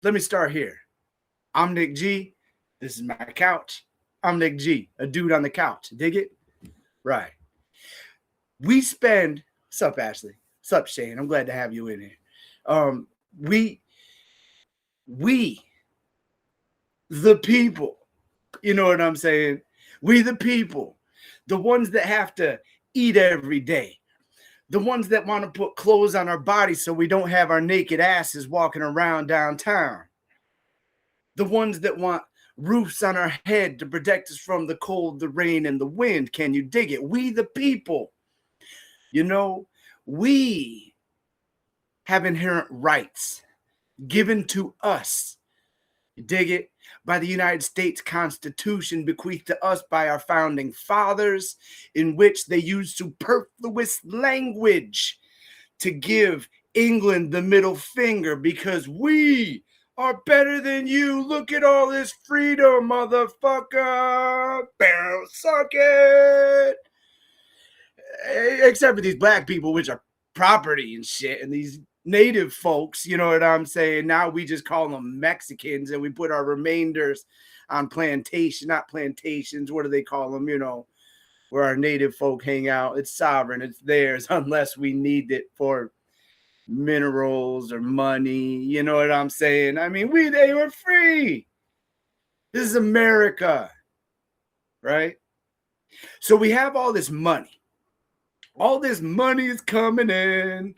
Let me start here. I'm Nick G. This is my couch. I'm Nick G, a dude on the couch. Dig it? Right. We spend. What's up, Ashley? What's up, Shane? I'm glad to have you in here. Um, we, we, the people. You know what I'm saying? We, the people, the ones that have to eat every day, the ones that want to put clothes on our bodies so we don't have our naked asses walking around downtown, the ones that want roofs on our head to protect us from the cold, the rain, and the wind. Can you dig it? We, the people, you know, we have inherent rights given to us. You dig it? By the United States Constitution, bequeathed to us by our founding fathers, in which they used superfluous language to give England the middle finger because we are better than you. Look at all this freedom, motherfucker. Barrel suck it. Except for these black people, which are property and shit, and these native folks, you know what I'm saying? Now we just call them Mexicans and we put our remainders on not plantations. What do they call them? You know, where our native folk hang out. It's sovereign, it's theirs, unless we need it for minerals or money. You know what I'm saying? I mean, they were free. This is America, right? So we have all this money. All this money is coming in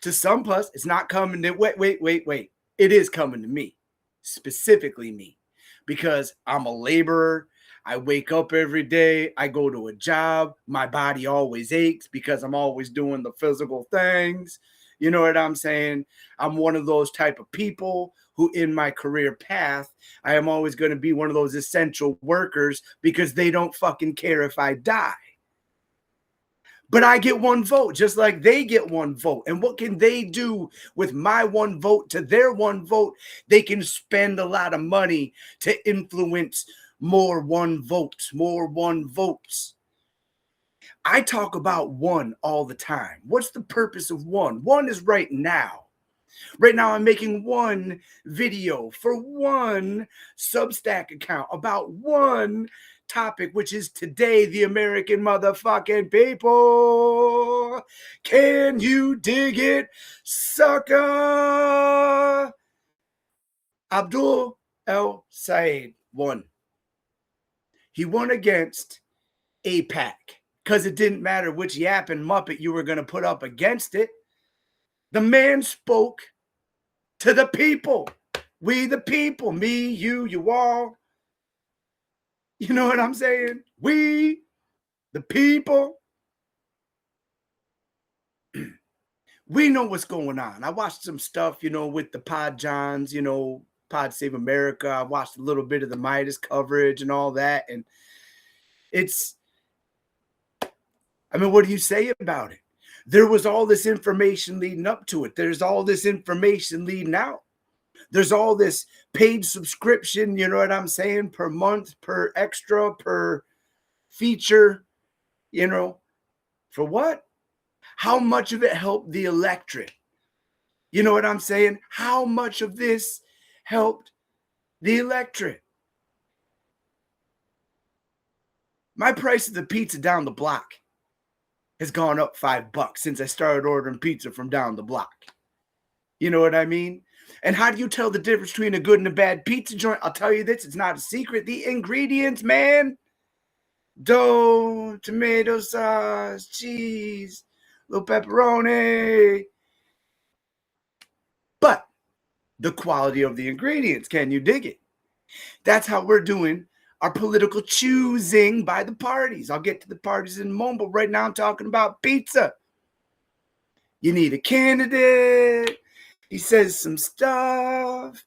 to some plus. It's not coming to wait. It is coming to me, specifically me, because I'm a laborer. I wake up every day. I go to a job. My body always aches because I'm always doing the physical things. You know what I'm saying? I'm one of those type of people who in my career path, I am always going to be one of those essential workers because they don't fucking care if I die. But I get one vote, just like they get one vote. And what can they do with my one vote to their one vote? They can spend a lot of money to influence more one votes. I talk about one all the time. What's the purpose of one? One is right now. Right now, I'm making one video for one Substack account about one topic, which is today, the American motherfucking people. Can you dig it, sucker? Abdul El Sayed won. He won against AIPAC because it didn't matter which yapping Muppet you were going to put up against it. The man spoke to the people. We the people. Me, you all. You know what I'm saying? We, the people, we know what's going on. I watched some stuff, with the Pod Johns, Pod Save America. I watched a little bit of the Midas coverage and all that. And what do you say about it? There was all this information leading up to it. There's all this information leading out. There's all this paid subscription, you know what I'm saying, per month, per extra, per feature, for what? How much of it helped the electorate? You know what I'm saying? How much of this helped the electorate? My price of the pizza down the block has gone up $5 since I started ordering pizza from down the block. You know what I mean? And how do you tell the difference between a good and a bad pizza joint? I'll tell you this, it's not a secret. The ingredients, man. Dough, tomato sauce, cheese, little pepperoni. But the quality of the ingredients, can you dig it? That's how we're doing our political choosing by the parties. I'll get to the parties in a moment, but right now I'm talking about pizza. You need a candidate. He says some stuff.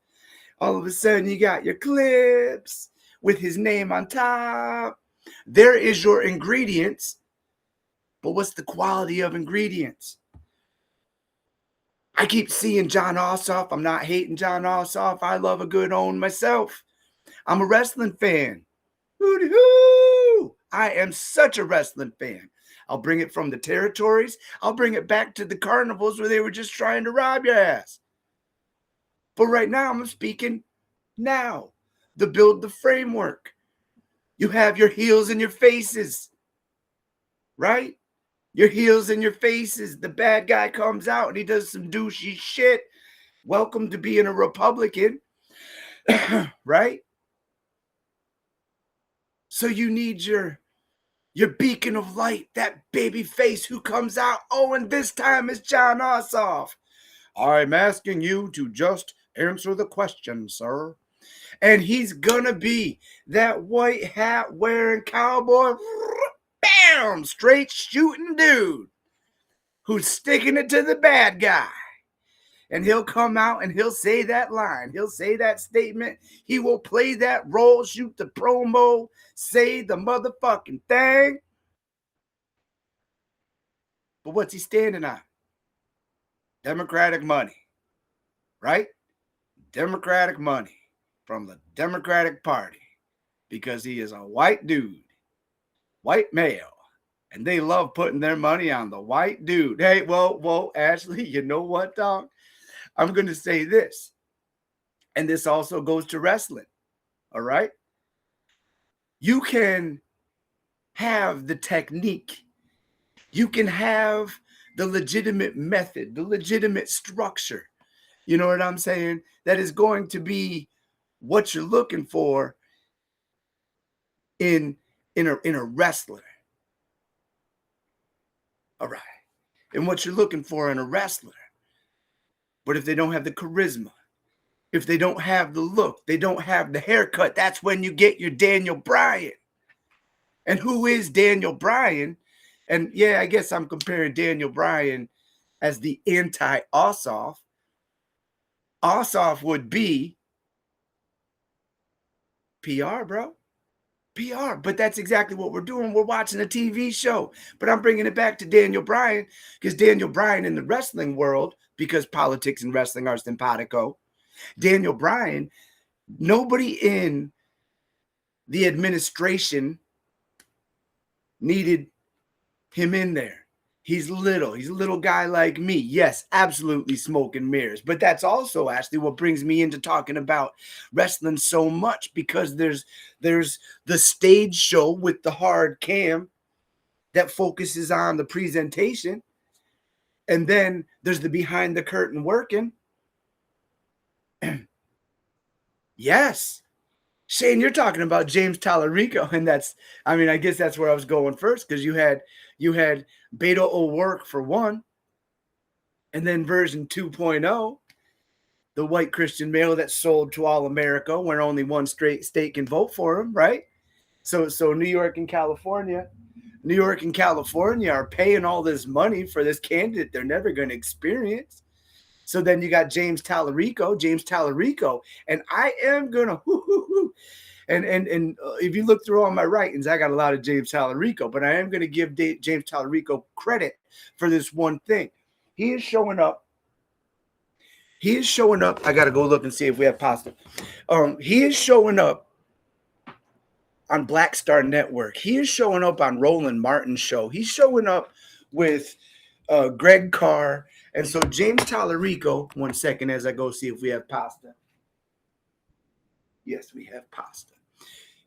All of a sudden, you got your clips with his name on top. There is your ingredients. But what's the quality of ingredients? I keep seeing Jon Ossoff. I'm not hating Jon Ossoff. I love a good own myself. I'm a wrestling fan. Hoo-dee-hoo! I am such a wrestling fan. I'll bring it from the territories. I'll bring it back to the carnivals where they were just trying to rob your ass. But right now, I'm speaking now. To build the framework. You have your heels in your faces, right? Your heels in your faces. The bad guy comes out and he does some douchey shit. Welcome to being a Republican, right? So you need your beacon of light, that baby face who comes out. Oh, and this time it's Jon Ossoff. I'm asking you to just answer the question, sir. And he's gonna be that white hat wearing cowboy, bam, straight shooting dude who's sticking it to the bad guy. And he'll come out and he'll say that line. He'll say that statement. He will play that role, shoot the promo, say the motherfucking thing. But what's he standing on? Democratic money, right? Democratic money from the Democratic Party because he is a white dude, white male. And they love putting their money on the white dude. Hey, whoa, Ashley, you know what, dog? I'm going to say this. And this also goes to wrestling. All right? You can have the technique. You can have the legitimate method, the legitimate structure. You know what I'm saying? That is going to be what you're looking for in a wrestler. All right. And what you're looking for in a wrestler. But if they don't have the charisma, if they don't have the look, they don't have the haircut, that's when you get your Daniel Bryan. And who is Daniel Bryan? And yeah, I guess I'm comparing Daniel Bryan as the anti-Ossoff. Ossoff would be PR, bro. PR. But that's exactly what we're doing. We're watching a TV show. But I'm bringing it back to Daniel Bryan because Daniel Bryan in the wrestling world, because politics and wrestling are simpatico, Daniel Bryan, nobody in the administration needed him in there. He's little. He's a little guy like me. Yes, absolutely smoke and mirrors. But that's also actually what brings me into talking about wrestling so much, because there's the stage show with the hard cam that focuses on the presentation. And then there's the behind the curtain working. Yes. Shane, you're talking about James Tallarico, and I guess that's where I was going first, because you had Beto O'Rourke for one, and then version 2.0, the white Christian male that sold to all America, where only one straight state can vote for him, right? So New York and California are paying all this money for this candidate they're never going to experience. So then you got James Tallarico, and I am gonna and if you look through all my writings, I got a lot of James Tallarico, but I am gonna give James Tallarico credit for this one thing. He is showing up. I gotta go look and see if we have pasta. He is showing up on Black Star Network. He is showing up on Roland Martin's show. He's showing up with Greg Carr. And so James Tallarico, one second as I go see if we have pasta. Yes, we have pasta.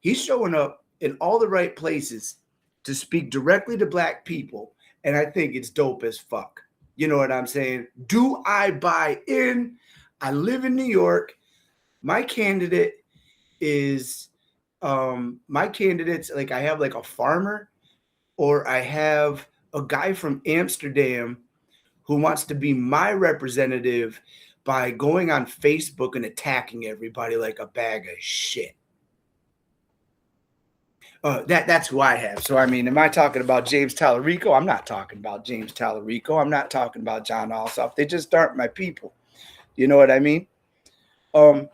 He's showing up in all the right places to speak directly to Black people. And I think it's dope as fuck. You know what I'm saying? Do I buy in? I live in New York. My candidate is, like, I have like a farmer, or I have a guy from Amsterdam who wants to be my representative by going on Facebook and attacking everybody like a bag of shit. That's who I have. So, am I talking about James Tallarico? I'm not talking about James Tallarico. I'm not talking about Jon Ossoff. They just aren't my people. You know what I mean? I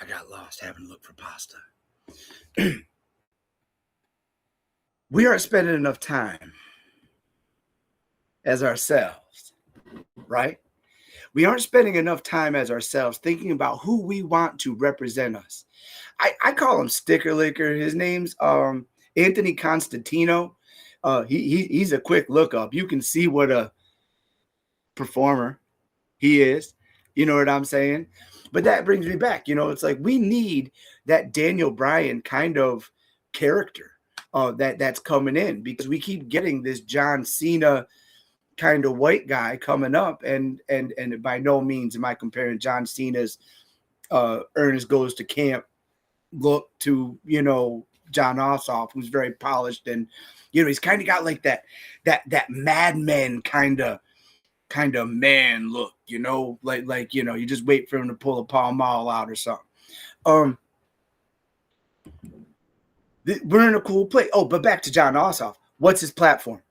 got lost having to look for pasta. We aren't spending enough time as ourselves, right? We aren't spending enough time as ourselves thinking about who we want to represent us. I call him Sticker Licker. His name's Anthony Constantino. He's a quick look up. You can see what a performer. He is. You know what I'm saying? But that brings me back. It's like we need that Daniel Bryan kind of character that's coming in, because we keep getting this John Cena kind of white guy coming up, and by no means am I comparing John Cena's Ernest Goes to Camp look to John Ossoff, who's very polished, and he's kind of got like that madman kind of man look, like you just wait for him to pull a Pall Mall out or something. We're in a cool place. Oh, but back to John Ossoff. What's his platform?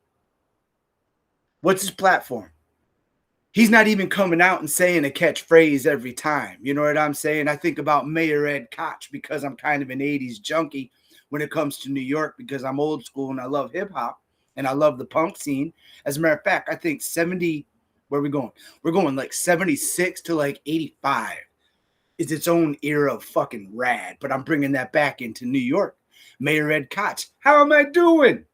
He's not even coming out and saying a catchphrase every time. You know what I'm saying? I think about Mayor Ed Koch because I'm kind of an 80s junkie when it comes to New York, because I'm old school and I love hip hop and I love the punk scene. As a matter of fact, I think 70, where are we going? We're going like 76 to like 85 is its own era of fucking rad. But I'm bringing that back into New York. Mayor Ed Koch, how am I doing?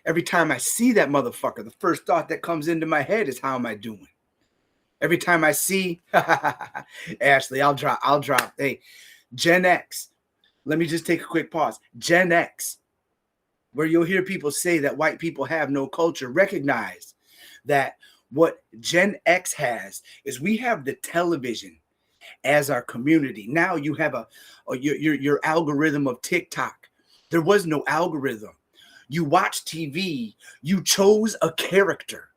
Every time I see that motherfucker, the first thought that comes into my head is, how am I doing? Every time I see Ashley, I'll drop. Hey, Gen X. Let me just take a quick pause. Gen X, where you'll hear people say that white people have no culture, recognize that what Gen X has is we have the television as our community. Now you have your algorithm of TikTok. There was no algorithm. You watch TV, you chose a character,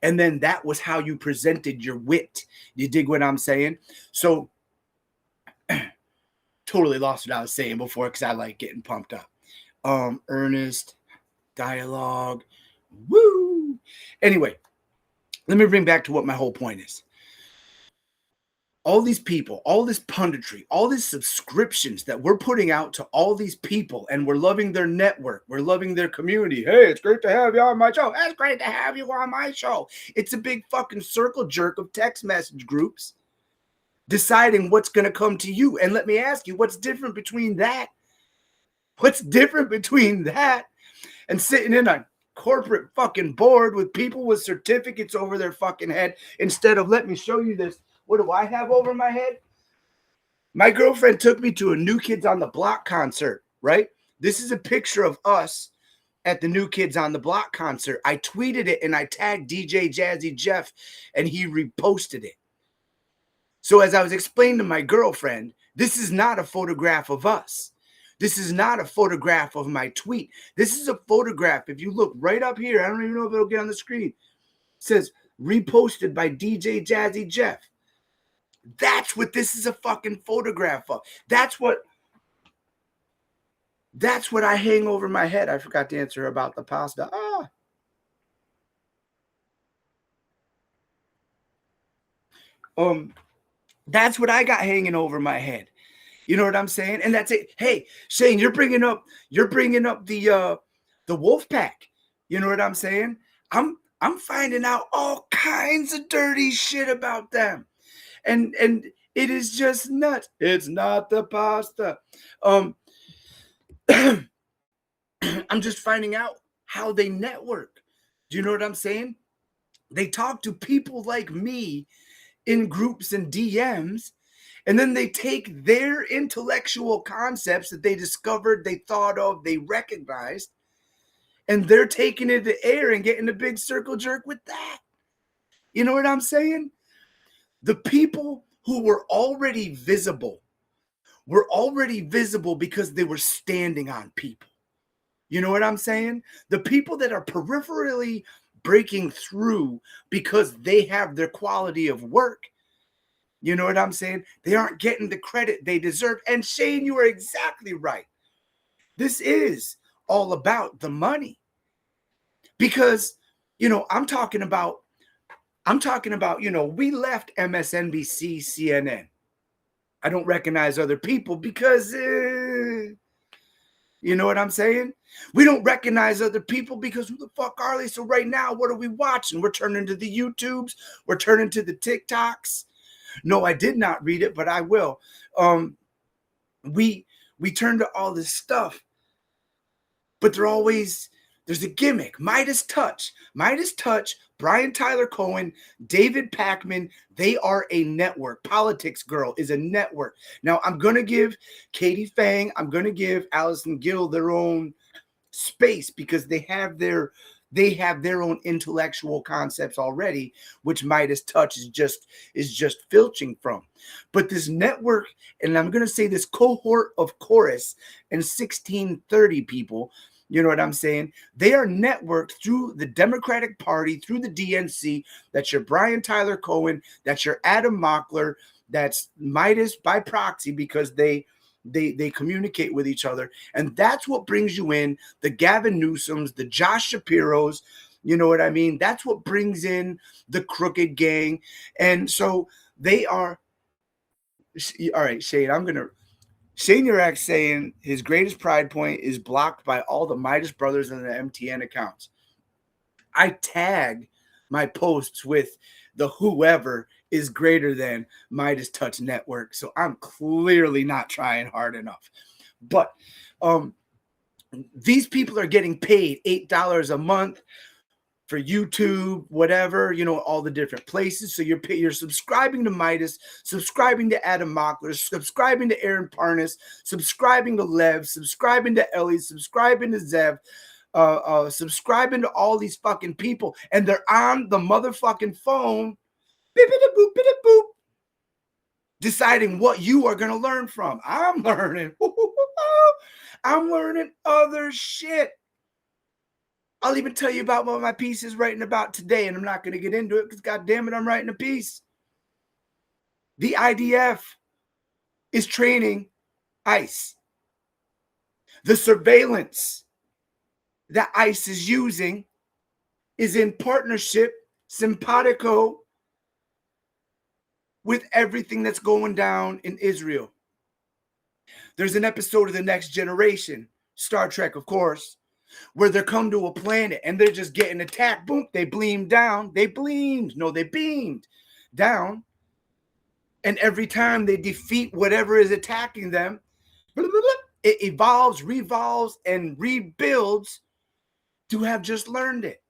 and then that was how you presented your wit. You dig what I'm saying? So totally lost what I was saying before, because I like getting pumped up. Earnest, dialogue, woo. Anyway, let me bring back to what my whole point is. All these people, all this punditry, all these subscriptions that we're putting out to all these people, and we're loving their network, we're loving their community. Hey, it's great to have you on my show. It's great to have you on my show. It's a big fucking circle jerk of text message groups deciding what's going to come to you. And let me ask you, what's different between that? What's different between that and sitting in a corporate fucking board with people with certificates over their fucking head, instead of, let me show you this. What do I have over my head? My girlfriend took me to a New Kids on the Block concert, right? This is a picture of us at the New Kids on the Block concert. I tweeted it and I tagged DJ Jazzy Jeff and he reposted it. So as I was explaining to my girlfriend, this is not a photograph of us. This is not a photograph of my tweet. This is a photograph. If you look right up here, I don't even know if it'll get on the screen. It says reposted by DJ Jazzy Jeff. That's what this is a fucking photograph of. That's what I hang over my head. I forgot to answer about the pasta. That's what I got hanging over my head. You know what I'm saying? And that's it. Hey, Shane, you're bringing up the wolf pack. You know what I'm saying? I'm finding out all kinds of dirty shit about them. And it is just nuts. It's not the pasta. I'm just finding out how they network. Do you know what I'm saying? They talk to people like me in groups and DMs, and then they take their intellectual concepts that they discovered, they thought of, they recognized, and they're taking it to the air and getting a big circle jerk with that. You know what I'm saying? The people who were already visible because they were standing on people. You know what I'm saying? The people that are peripherally breaking through because they have their quality of work. You know what I'm saying? They aren't getting the credit they deserve. And Shane, you are exactly right. This is all about the money. Because, I'm talking about, we left MSNBC, CNN. I don't recognize other people because, you know what I'm saying? We don't recognize other people because who the fuck are they? So right now, what are we watching? We're turning to the YouTubes. We're turning to the TikToks. No, I did not read it, but I will. We turn to all this stuff, but they're always There's a gimmick, Midas Touch. Midas Touch, Brian Tyler Cohen, David Pakman, they are a network. Politics Girl is a network. Now, I'm going to give Katie Fang, I'm going to give Allison Gill their own space because they have their own intellectual concepts already, which Midas Touch is just filching from. But this network, and I'm going to say this cohort of Chorus and 1630 people, you know what I'm saying? They are networked through the Democratic Party, through the DNC. That's your Brian Tyler Cohen. That's your Adam Mockler. That's Midas by proxy because they communicate with each other. And that's what brings you in the Gavin Newsoms, the Josh Shapiros. You know what I mean? That's what brings in the crooked gang. And so they are. All right, Shane, Shane Urak saying his greatest pride point is blocked by all the Midas brothers and the MTN accounts. I tag my posts with the whoever is greater than Midas Touch Network. So I'm clearly not trying hard enough. But these people are getting paid $8 a month for YouTube, whatever, you know, all the different places. So you're subscribing to Midas, subscribing to Adam Mockler, subscribing to Aaron Parnas, subscribing to Lev, subscribing to Ellie, subscribing to Zev, subscribing to all these fucking people. And they're on the motherfucking phone, beep-a-da-boop, beep-a-boop, deciding what you are going to learn from. I'm learning. I'm learning other shit. I'll even tell you about what my piece is writing about today, and I'm not going to get into it because, God damn it, I'm writing a piece. The IDF is training ICE. The surveillance that ICE is using is in partnership, simpatico, with everything that's going down in Israel. There's an episode of The Next Generation, Star Trek, of course, where they come to a planet and they're just getting attacked. Boom, they beamed down. They beamed down. And every time they defeat whatever is attacking them, it evolves, revolves, and rebuilds to have just learned it.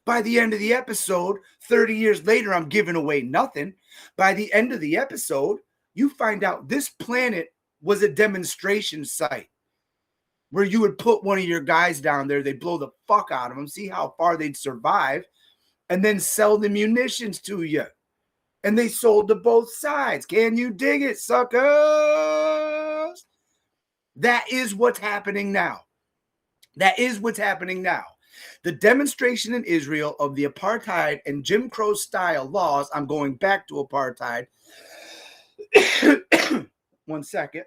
By the end of the episode, 30 years later, I'm giving away nothing. By the end of the episode, you find out this planet was a demonstration site where you would put one of your guys down there, they'd blow the fuck out of them, see how far they'd survive, and then sell the munitions to you. And they sold to both sides. Can you dig it, suckers? That is what's happening now. That is what's happening now. The demonstration in Israel of the apartheid and Jim Crow style laws, I'm going back to apartheid. 1 second,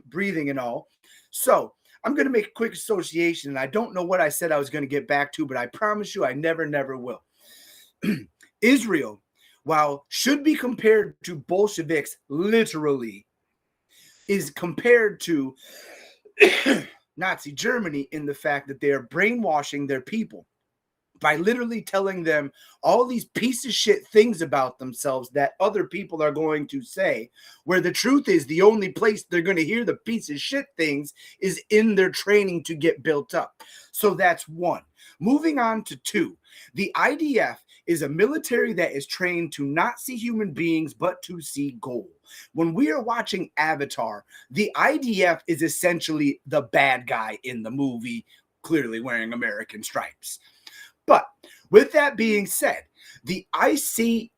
breathing and all. So I'm going to make a quick association, and I don't know what I said I was going to get back to, but I promise you I never will. Israel, while should be compared to Bolsheviks literally, is compared to Nazi Germany in the fact that they are brainwashing their people by literally telling them all these piece of shit things about themselves that other people are going to say, where the truth is the only place they're going to hear the piece of shit things is in their training to get built up. So that's one. Moving on to two, the IDF is a military that is trained to not see human beings, but to see gold. When we are watching Avatar, the IDF is essentially the bad guy in the movie, clearly wearing American stripes. But with that being said, the ICE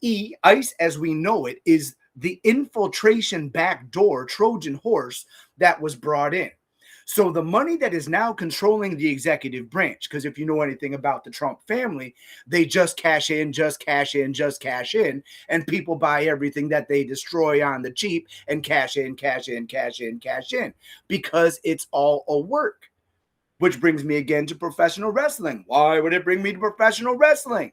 as we know it, is the infiltration backdoor Trojan horse that was brought in. So the money that is now controlling the executive branch, because if you know anything about the Trump family, they just cash in, and people buy everything that they destroy on the cheap and cash in, because it's all a work. Which brings me again to professional wrestling. Why would it bring me to professional wrestling?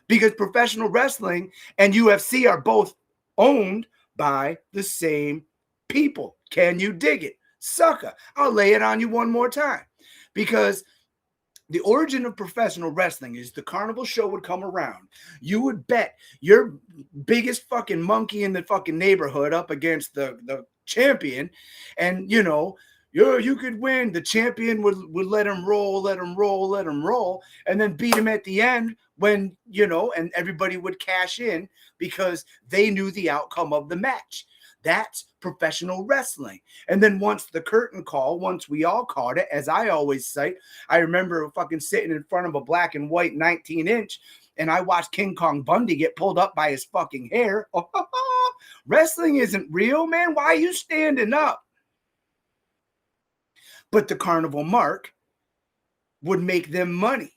Because professional wrestling and UFC are both owned by the same people. Can you dig it? Sucker. I'll lay it on you one more time. Because the origin of professional wrestling is the carnival show would come around. You would bet your biggest fucking monkey in the fucking neighborhood up against the champion. And, you know, You could win. The champion would let him roll, and then beat him at the end when, and everybody would cash in because they knew the outcome of the match. That's professional wrestling. And then once the curtain call, once we all caught it, as I always cite, I remember fucking sitting in front of a black and white 19-inch, and I watched King Kong Bundy get pulled up by his fucking hair. Wrestling isn't real, man. Why are you standing up? But the carnival mark would make them money.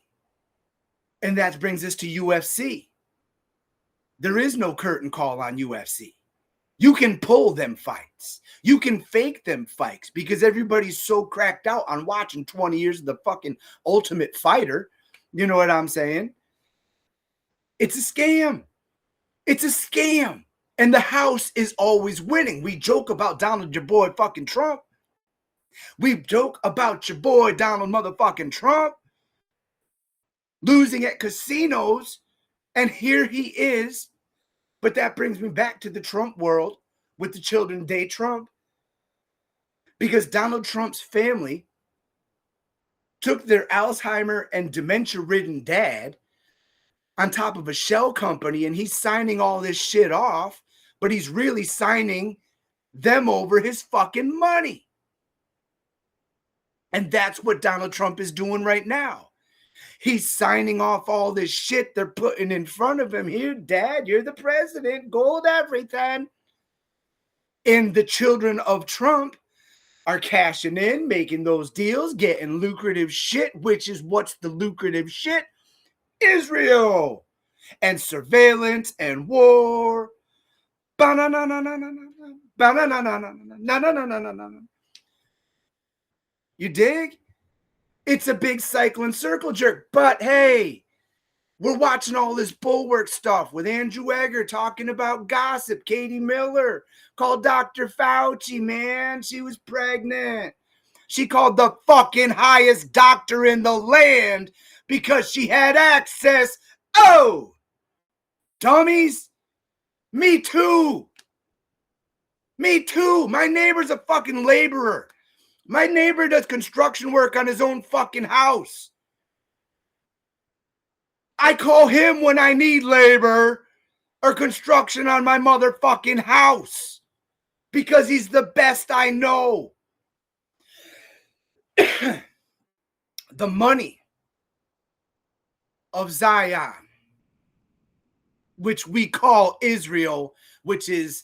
And that brings us to UFC. There is no curtain call on UFC. You can pull them fights. You can fake them fights because everybody's so cracked out on watching 20 years of the fucking Ultimate Fighter. You know what I'm saying? It's a scam. It's a scam. And the house is always winning. We joke about Donald, your boy fucking Trump. We joke about your boy Donald motherfucking Trump losing at casinos. And here he is. But that brings me back to the Trump world with the Children's Day Trump. Because Donald Trump's family took their Alzheimer and dementia-ridden dad on top of a shell company, and he's signing all this shit off, but he's really signing them over his fucking money. And that's what Donald Trump is doing right now. He's signing off all this shit they're putting in front of him. Here, Dad, you're the president. Gold everything. And the children of Trump are cashing in, making those deals, getting lucrative shit, which is what's the lucrative shit? Israel. And surveillance and war. You dig? It's a big cycling circle jerk. But hey, we're watching all this Bulwark stuff with Andrew Egger talking about gossip. Katie Miller called Dr. Fauci, man. She was pregnant. She called the fucking highest doctor in the land because she had access. Oh, dummies. Me too. Me too. My neighbor's a fucking laborer. My neighbor does construction work on his own fucking house. I call him when I need labor or construction on my motherfucking house because he's the best I know. The money of Zion, which we call Israel, which is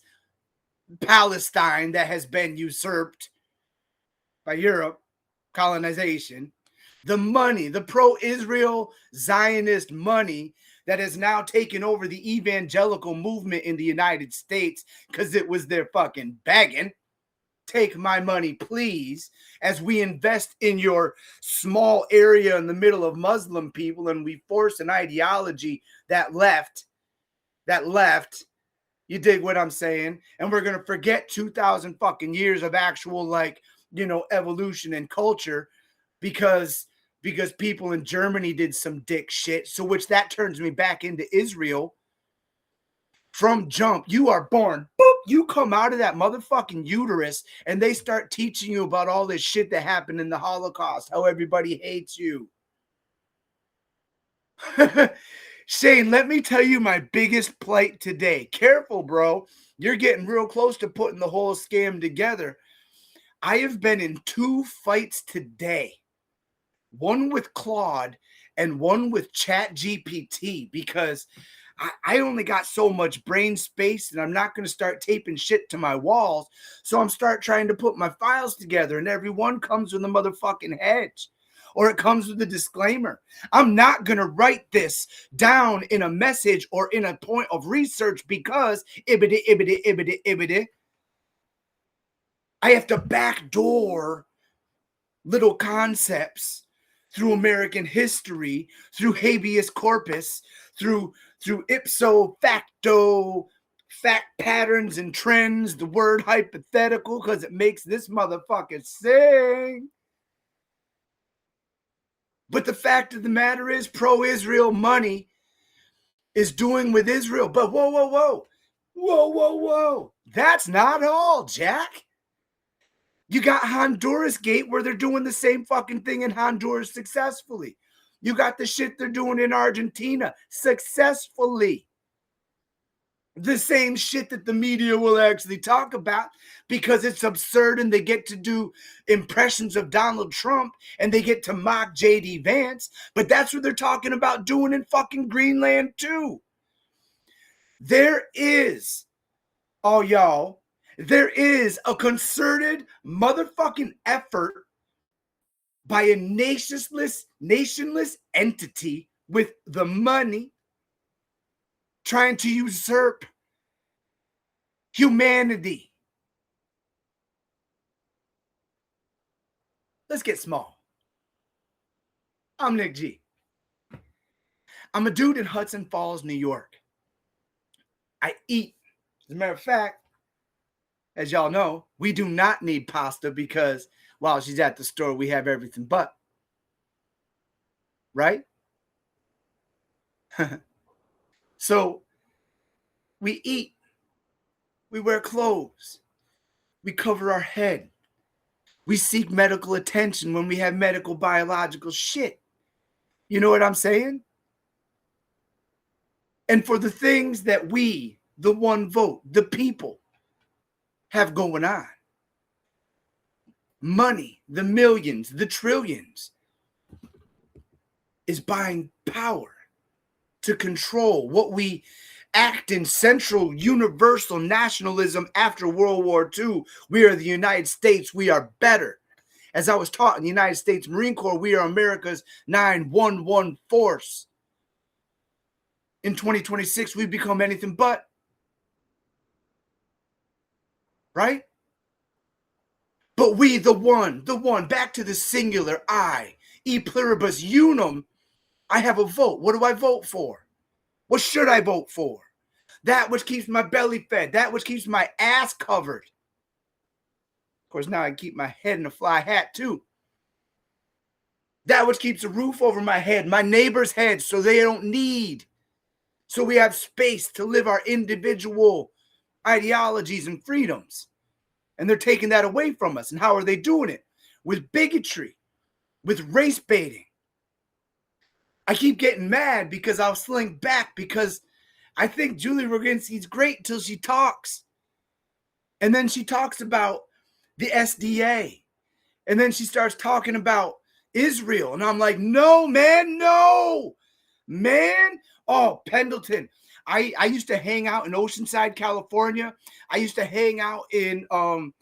Palestine that has been usurped by Europe, colonization, the money, the pro-Israel Zionist money that has now taken over the evangelical movement in the United States because it was their fucking begging. Take my money, please, as we invest in your small area in the middle of Muslim people and we force an ideology that left. You dig what I'm saying? And we're going to forget 2,000 fucking years of actual, evolution and culture because people in Germany did some dick shit. So which that turns me back into Israel. From jump, you are born. Boop, you come out of that motherfucking uterus and they start teaching you about all this shit that happened in the Holocaust, how everybody hates you. Shane, let me tell you my biggest plight today. Careful, bro. You're getting real close to putting the whole scam together. I have been in 2 fights today. One with Claude and one with ChatGPT because I only got so much brain space and I'm not going to start taping shit to my walls. So I'm trying to put my files together and every one comes with a motherfucking hedge or it comes with a disclaimer. I'm not going to write this down in a message or in a point of research because ibidi. I have to backdoor little concepts through American history, through habeas corpus, through ipso facto fact patterns and trends, the word hypothetical, because it makes this motherfucker sing. But the fact of the matter is pro-Israel money is doing with Israel. But whoa. That's not all, Jack. You got Honduras Gate where they're doing the same fucking thing in Honduras successfully. You got the shit they're doing in Argentina successfully. The same shit that the media will actually talk about because it's absurd and they get to do impressions of Donald Trump and they get to mock JD Vance. But that's what they're talking about doing in fucking Greenland too. There is, all y'all, there is a concerted motherfucking effort by a nationless entity with the money trying to usurp humanity. Let's get small. I'm Nick G. I'm a dude in Hudson Falls, New York. I eat. As a matter of fact, as y'all know, we do not need pasta because while she's at the store, we have everything but. Right? So we eat. We wear clothes. We cover our head. We seek medical attention when we have medical biological shit. You know what I'm saying? And for the things that we, the one vote, the people, have going on, money, the millions, the trillions, is buying power to control what we act in central universal nationalism after World War II. We are the United States. We are better. As I was taught in the United States Marine Corps, we are America's 911 force. In 2026, we've become anything but. Right? But we, the one, back to the singular, I, e pluribus unum, I have a vote. What do I vote for? What should I vote for? That which keeps my belly fed, that which keeps my ass covered. Of course, now I keep my head in a fly hat too. That which keeps a roof over my head, my neighbor's head, so they don't need. So we have space to live our individual ideologies and freedoms. And they're taking that away from us. And how are they doing it? With bigotry, with race baiting. I keep getting mad because I'll slink back because I think Julie Roginski's great until she talks. And then she talks about the SDA. And then she starts talking about Israel. And I'm like, no, man, no. Man. Oh, Pendleton. I used to hang out in Oceanside, California. I used to hang out in on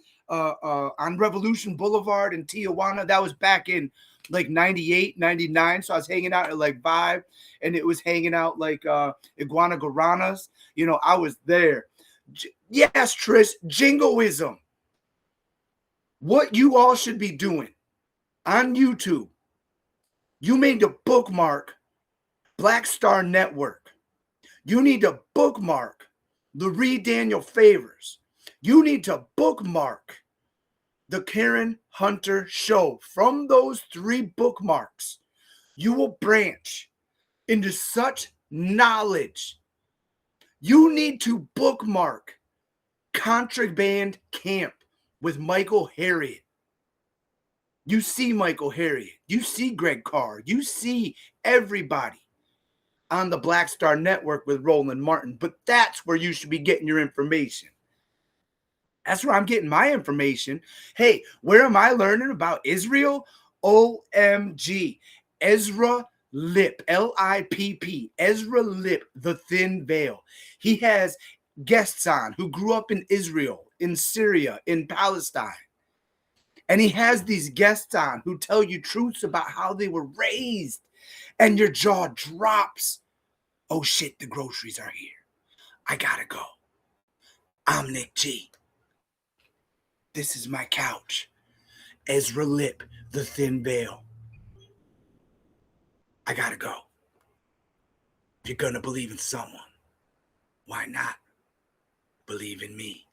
Revolution Boulevard in Tijuana. That was back in like 98, 99. So I was hanging out at like Vibe, and it was hanging out like Iguana Guaranas. You know, I was there. Yes, Trish, jingoism. What you all should be doing on YouTube, you need to bookmark Black Star Network. You need to bookmark Lurie Daniel Favors. You need to bookmark the Karen Hunter Show. From those 3 bookmarks, you will branch into such knowledge. You need to bookmark Contraband Camp with Michael Harriot. You see Michael Harriot. You see Greg Carr. You see everybody on the Black Star Network with Roland Martin. But that's where you should be getting your information. That's where I'm getting my information. Hey, where am I learning about Israel? OMG. Ezra Lipp, L-I-P-P, Ezra Lipp, The Thin Veil. He has guests on who grew up in Israel, in Syria, in Palestine. And he has these guests on who tell you truths about how they were raised. And your jaw drops. Oh shit, the groceries are here. I gotta go. I'm Nick G. This is my couch. Ezra Lipp, The Thin Veil. I gotta go. If you're gonna believe in someone, why not believe in me?